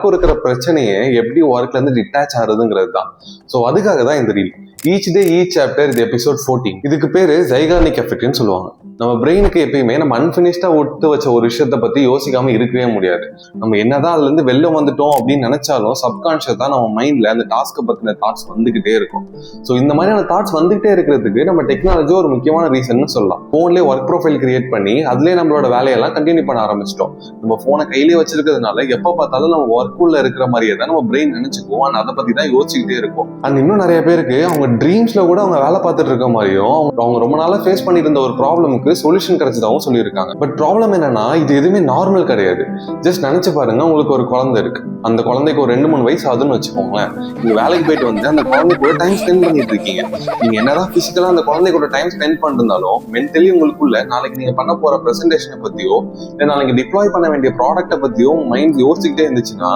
இருக்கிற பிரச்சனையை எப்படி ஒர்க்ல இருந்து டிட்டாச் ஆகுதுங்கிறது தான். ஸோ அதுக்காக தான் இந்த ரீல். ஈச் டே ஈச் சாப்டர், இது எபிசோட் 14. இதுக்கு பேரு ஜைகார்னிக் எஃபெக்ட்னு சொல்லுவாங்க. நம்ம பிரெயினுக்கு எப்பயுமே நம்ம அன்பினிஷ்டா ஒட்டு வச்ச ஒரு விஷயத்த பத்தி யோசிக்காம இருக்கவே முடியாது. நம்ம என்னதான் அதுல இருந்து வெளில வந்துட்டோம் அப்படின்னு நினைச்சாலும் சப்கான்ஷியஸ் தான் நம்ம மைண்ட்ல அந்த டாஸ்க்கை பத்தின தாட்ஸ் வந்துகிட்டே இருக்கும். ஸோ இந்த மாதிரியான தாட்ஸ் வந்துகிட்டே இருக்கிறதுக்கு நம்ம டெக்னாலஜி ஒரு முக்கியமான ரீசன் சொல்லலாம். போன்லேயே ஒர்க் ப்ரொஃபைல் கிரியேட் பண்ணி அதுலேயே நம்மளோட வேலையெல்லாம் கண்டினியூ பண்ண ஆரம்பிச்சிட்டோம். நம்ம போனை கையிலேயே வச்சிருக்கிறதுனால எப்ப பார்த்தாலும் நம்ம ஒர்க்குள்ள இருக்கிற மாதிரியே தான் நம்ம பிரெயின் நினைச்சுக்குவோம். அண்ட் அதை பத்தி தான் யோசிச்சுக்கிட்டே இருக்கும். அண்ட் இன்னும் நிறைய பேருக்கு அவங்க ட்ரீம்ஸ்ல கூட அவங்க வேலை பார்த்துட்டு இருக்க மாதிரியும் அவங்க ரொம்ப நாளா ஃபேஸ் பண்ணிட்டு இருந்த ஒரு ப்ராப்ளமுக்கு சொல்யூஷன் கிடைச்சதாகவும் சொல்லியிருக்காங்க. பட் ப்ராப்ளம் என்னன்னா, இது எதுவுமே நார்மல் கிடையாது. ஜஸ்ட் நினைச்சு பாருங்க, உங்களுக்கு ஒரு குழந்தை இருக்கு. அந்த குழந்தைக்கு ஒரு 2-3 வயசு ஆகுதுன்னு வச்சுக்கோங்களேன். நீங்க வேலைக்கு போயிட்டு வந்து அந்த குழந்தை கூட டைம் ஸ்பெண்ட் பண்ணிட்டு இருக்கீங்க. நீங்க என்னதான் பிசிக்கலா அந்த குழந்தை கூட டைம் ஸ்பெண்ட் பண்ணிருந்தாலும் மென்டலி உங்களுக்குள்ள நாளைக்கு நீங்க பண்ண போற பிரசன்டேஷனை பத்தியோ இல்லை நாளைக்கு டிப்ளாய் பண்ண வேண்டிய ப்ராடக்ட்டை பத்தியோ மைண்ட் யோசிச்சுக்கிட்டே இருந்துச்சுன்னா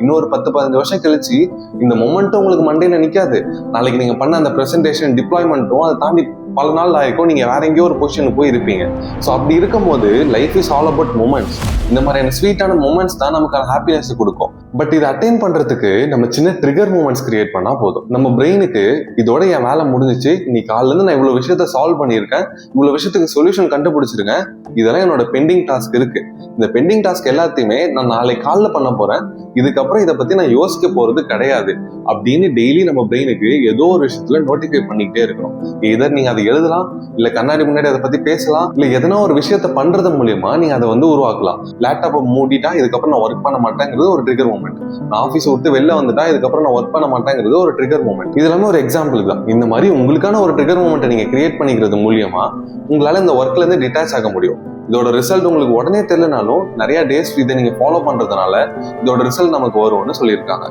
இன்னொரு 10-15 வருஷம் கழிச்சு இந்த மொமெண்ட்டும் உங்களுக்கு மண்டையில நிக்காது. நாளைக்கு நீங்க பண்ண அந்த பிரசன்டேஷன் டிப்ளாய்மெண்ட்டும் அதை தாண்டி பல நாள் ஆயிருக்கும். நீங்க வேற எங்கேயோ ஒரு பொசிஷனுக்கு போய் இருப்பீங்க. ஸோ அப்படி இருக்கும்போது life is all about moments. இந்த மாதிரியான ஸ்வீட்டான மூமெண்ட்ஸ் தான் நமக்கு ஹாப்பினஸ் கொடுக்கும். பட் இதை அட்டைன் பண்றதுக்கு நம்ம சின்ன ட்ரிகர் மூமெண்ட்ஸ் கிரியேட் பண்ணா போதும். நம்ம பிரெயினுக்கு இதோட என் வேலை முடிஞ்சிச்சு, இன்னைக்கு காலையில இருந்து நான் இவ்வளவு விஷயத்த சால்வ் பண்ணியிருக்கேன், இவ்வளவு விஷயத்துக்கு சொல்யூஷன் கண்டுபிடிச்சிருக்கேன், இதெல்லாம் என்னோட பெண்டிங் டாஸ்க் இருக்கு. இந்த பெண்டிங் டாஸ்க் எல்லாத்தையுமே நான் நாளைக்கு காலைல பண்ண போறேன், இதுக்கப்புறம் இதை பத்தி நான் யோசிக்க போறது கிடையாது அப்படின்னு டெய்லி நம்ம பிரெயினுக்கு ஏதோ ஒரு விஷயத்துல நோட்டிஃபை பண்ணிக்கிட்டே இருக்கணும். இதர் நீங்க அதை எழுதலாம், இல்ல கண்ணாடி முன்னாடி அதை பத்தி பேசலாம், இல்ல எதனா ஒரு விஷயத்த பண்றது மூலியமா நீங்க அதை உருவாக்கலாம். லேப்டாப்பை மூடிட்டா இதுக்கப்புறம் நான் ஒர்க் பண்ண மாட்டேங்கிறது ஒரு ட்ரிகர் மூமெண்ட். நான் ஆஃபீஸ் விட்டு வெளில வந்துட்டா இதுக்கப்புறம் நான் ஒர்க் பண்ண மாட்டேங்கிறது ஒரு ட்ரிகர் மூமெண்ட். இது எல்லாமே ஒரு எக்ஸாம்பிள் தான். இந்த மாதிரி உங்களுக்கான ஒரு ட்ரிகர் மூமெண்ட்டை நீங்க கிரியேட் பண்ணிக்கிறது மூலியமா உங்களால இந்த ஒர்க்ல இருந்து டிட்டாச் ஆக முடியும். இதோட ரிசல்ட் உங்களுக்கு உடனே தெரியலனாலும் நிறைய டேஸ் இதை நீங்க ஃபாலோ பண்றதுனால இதோட ரிசல்ட் நமக்கு வரும்னு சொல்லியிருக்காங்க.